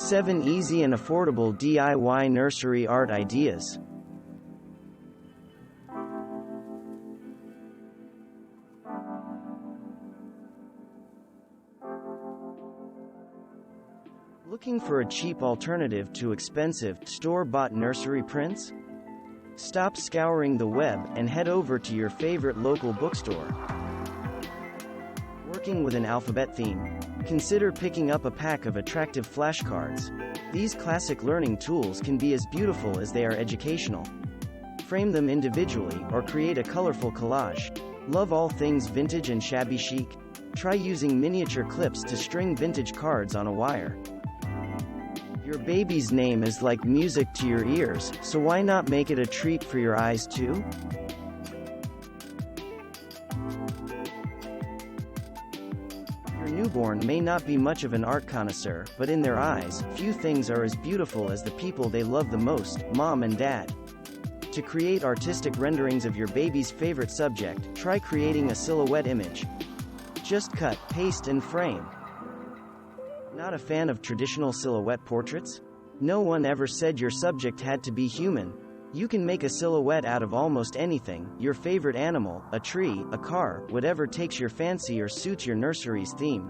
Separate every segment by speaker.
Speaker 1: 7 Easy and Affordable DIY Nursery Art Ideas. Looking for a cheap alternative to expensive, store-bought nursery prints? Stop scouring the web and head over to your favorite local bookstore. Working with an alphabet theme? Consider picking up a pack of attractive flashcards. These classic learning tools can be as beautiful as they are educational. Frame them individually or create a colorful collage. Love all things vintage and shabby chic? Try using miniature clips to string vintage cards on a wire. Your baby's name is like music to your ears, so why not make it a treat for your eyes too? Your newborn may not be much of an art connoisseur, but in their eyes, few things are as beautiful as the people they love the most, mom and dad. To create artistic renderings of your baby's favorite subject, try creating a silhouette image. Just cut, paste and frame. Not a fan of traditional silhouette portraits? No one ever said your subject had to be human. You can make a silhouette out of almost anything, your favorite animal, a tree, a car, whatever takes your fancy or suits your nursery's theme.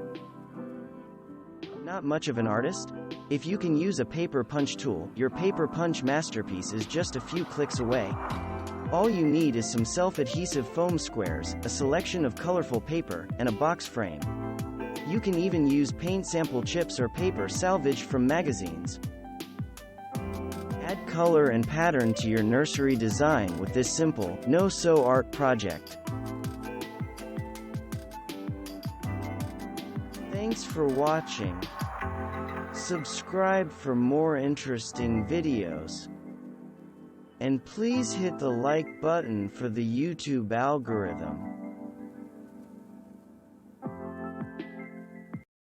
Speaker 1: Not much of an artist? If you can use a paper punch tool, your paper punch masterpiece is just a few clicks away. All you need is some self-adhesive foam squares, a selection of colorful paper, and a box frame. You can even use paint sample chips or paper salvaged from magazines. Add color and pattern to your nursery design with this simple, no-sew art project. Thanks for watching. Subscribe for more interesting videos. And please hit the like button for the YouTube algorithm.